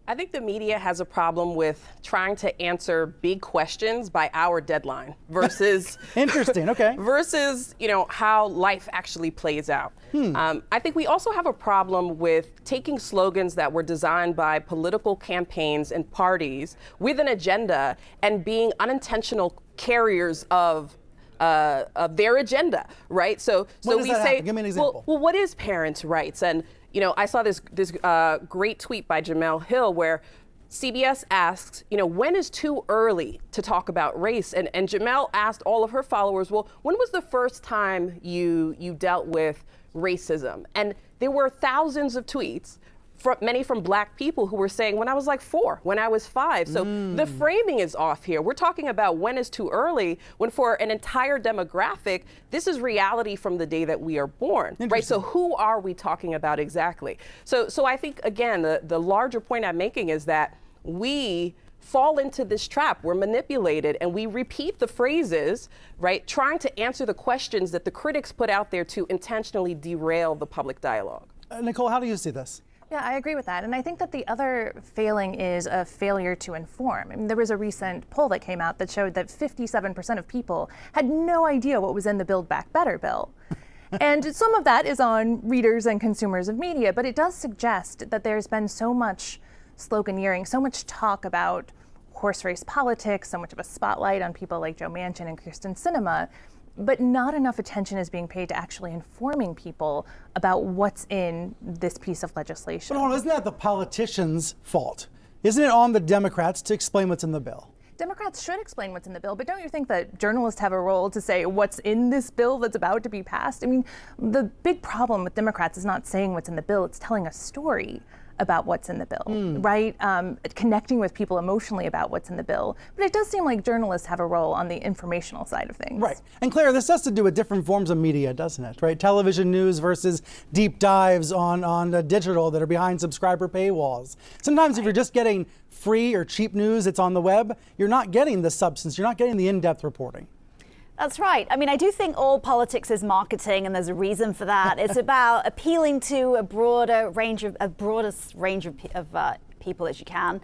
I think the media has a problem with trying to answer big questions by our deadline versus interesting. Okay. versus how life actually plays out. I think we also have a problem with taking slogans that were designed by political campaigns and parties with an agenda and being unintentional carriers of their agenda, right? So we say, give me an example. Well, what is parents' rights? And I saw this great tweet by Jamel Hill where CBS asks, when is too early to talk about race? And Jamel asked all of her followers, well, when was the first time you dealt with racism? And there were thousands of tweets, many from Black people who were saying, when I was like 4, when I was 5. So the framing is off here. We're talking about when is too early, when for an entire demographic, this is reality from the day that we are born, right? So who are we talking about exactly? So I think, again, the larger point I'm making is that we fall into this trap. We're manipulated and we repeat the phrases, right? Trying to answer the questions that the critics put out there to intentionally derail the public dialogue. Nicole, how do you see this? Yeah, I agree with that. And I think that the other failing is a failure to inform. I mean, there was a recent poll that came out that showed that 57% of people had no idea what was in the Build Back Better bill. And some of that is on readers and consumers of media, but it does suggest that there's been so much sloganeering, so much talk about horse race politics, so much of a spotlight on people like Joe Manchin and Kirsten Sinema, but not enough attention is being paid to actually informing people about what's in this piece of legislation. But hold on, isn't that the politicians' fault? Isn't it on the Democrats to explain what's in the bill? Democrats should explain what's in the bill, but don't you think that journalists have a role to say what's in this bill that's about to be passed? I mean, the big problem with Democrats is not saying what's in the bill, it's telling a story about what's in the bill, right? Connecting with people emotionally about what's in the bill. But it does seem like journalists have a role on the informational side of things. Right. And Claire, this has to do with different forms of media, doesn't it? Right? Television news versus deep dives on digital that are behind subscriber paywalls. Sometimes if you're just getting free or cheap news, it's on the web, you're not getting the substance, you're not getting the in-depth reporting. That's right. I mean, I do think all politics is marketing, and there's a reason for that. It's about appealing to a broadest range of people as you can.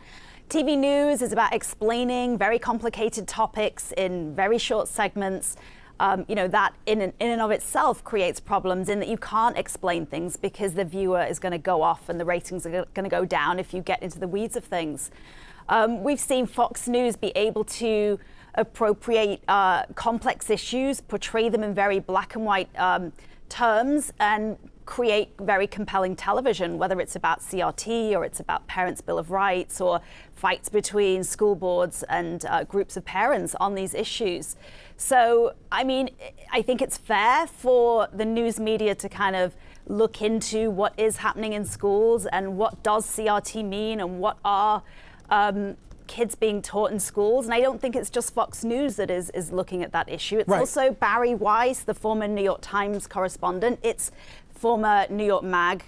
TV news is about explaining very complicated topics in very short segments. That in and of itself creates problems in that you can't explain things because the viewer is going to go off and the ratings are going to go down if you get into the weeds of things. We've seen Fox News be able to appropriate complex issues, portray them in very black and white terms, and create very compelling television, whether it's about CRT or it's about Parents' Bill of Rights or fights between school boards and groups of parents on these issues. So, I mean, I think it's fair for the news media to kind of look into what is happening in schools and what does CRT mean and what are kids being taught in schools. And I don't think it's just Fox News that is looking at that issue. It's also Barry Weiss, the former New York Times correspondent. It's former New York Mag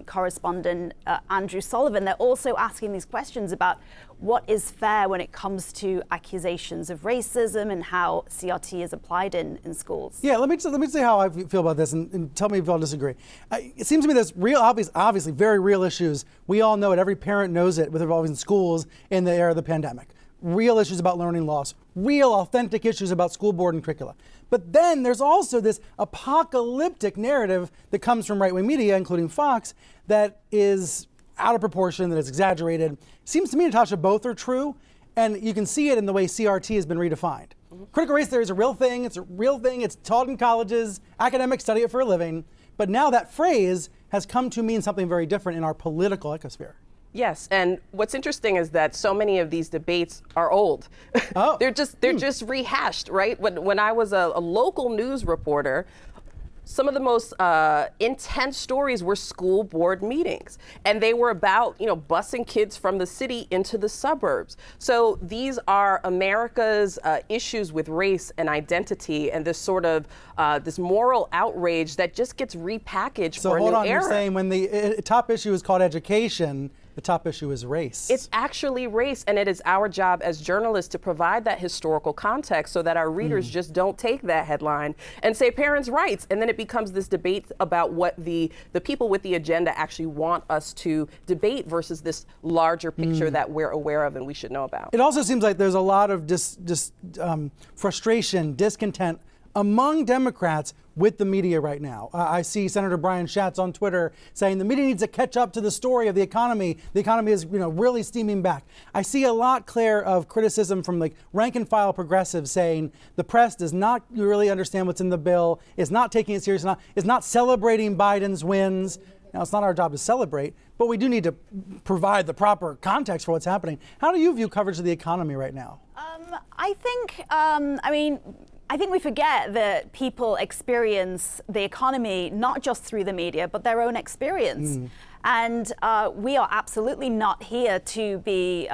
correspondent Andrew Sullivan. They're also asking these questions about what is fair when it comes to accusations of racism and how CRT is applied in schools. Yeah, let me say how I feel about this and tell me if y'all disagree. It seems to me there's real, obviously very real issues. We all know it, every parent knows it with involving schools in the era of the pandemic. Real issues about learning loss, real authentic issues about school board and curricula. But then there's also this apocalyptic narrative that comes from right-wing media, including Fox, that is out of proportion, that is exaggerated. Seems to me, Natasha, both are true, and you can see it in the way CRT has been redefined. Critical race theory is a real thing, it's taught in colleges, academics study it for a living, but now that phrase has come to mean something very different in our political ecosphere. Yes, and what's interesting is that so many of these debates are old. Oh. they're just rehashed, right? When I was a local news reporter, some of the most intense stories were school board meetings, and they were about busing kids from the city into the suburbs. So these are America's issues with race and identity, and this sort of this moral outrage that just gets repackaged for a new era. So hold on, you're saying when the top issue is called education, the top issue is race. It's actually race, and it is our job as journalists to provide that historical context so that our readers just don't take that headline and say parents' rights, and then it becomes this debate about what the people with the agenda actually want us to debate versus this larger picture that we're aware of and we should know about. It also seems like there's a lot of frustration, discontent among Democrats with the media right now. I see Senator Brian Schatz on Twitter saying the media needs to catch up to the story of the economy. The economy is, really steaming back. I see a lot, Claire, of criticism from like rank and file progressives saying the press does not really understand what's in the bill, is not taking it seriously, is not celebrating Biden's wins. Now, it's not our job to celebrate, but we do need to provide the proper context for what's happening. How do you view coverage of the economy right now? I think we forget that people experience the economy not just through the media, but their own experience. And we are absolutely not here to be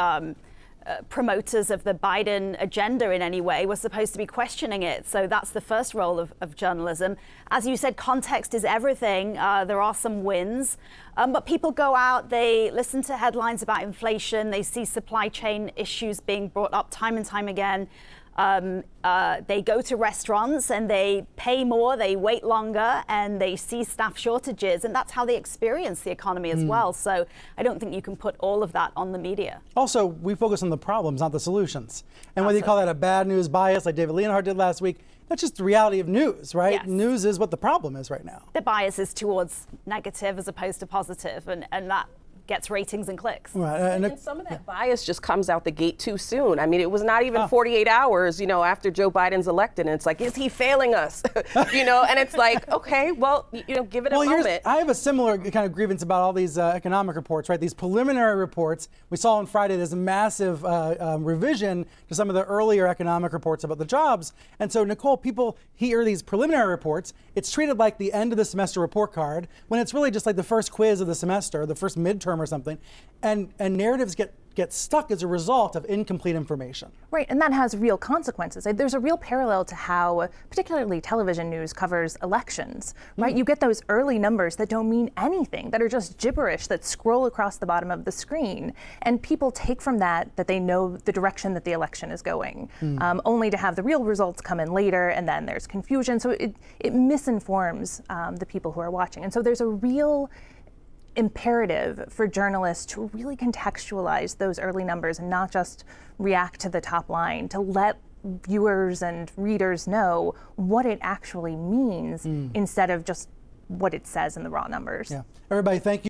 promoters of the Biden agenda in any way. We're supposed to be questioning it. So that's the first role of journalism. As you said, context is everything. There are some wins. But people go out, they listen to headlines about inflation, they see supply chain issues being brought up time and time again. They go to restaurants and they pay more, they wait longer, and they see staff shortages, and that's how they experience the economy as well. So I don't think you can put all of that on the media. Also, we focus on the problems, not the solutions. And whether you call that a bad news bias, like David Leonhardt did last week, that's just the reality of news, right? Yes. News is what the problem is right now. The bias is towards negative as opposed to positive, and that gets ratings and clicks. Right. And some of that bias just comes out the gate too soon. I mean, it was not even 48 hours, after Joe Biden's elected, and it's like, is he failing us? And it's like, okay, well, give it a moment. I have a similar kind of grievance about all these economic reports, right? These preliminary reports. We saw on Friday there's a massive revision to some of the earlier economic reports about the jobs. And so, Nicole, people hear these preliminary reports. It's treated like the end of the semester report card when it's really just like the first quiz of the semester, the first midterm or something, and narratives get stuck as a result of incomplete information. Right, and that has real consequences. There's a real parallel to how particularly television news covers elections, right? You get those early numbers that don't mean anything, that are just gibberish that scroll across the bottom of the screen, and people take from that they know the direction that the election is going, only to have the real results come in later, and then there's confusion. So it misinforms the people who are watching. And so there's a real imperative for journalists to really contextualize those early numbers and not just react to the top line, to let viewers and readers know what it actually means instead of just what it says in the raw numbers. Yeah. Everybody, thank you.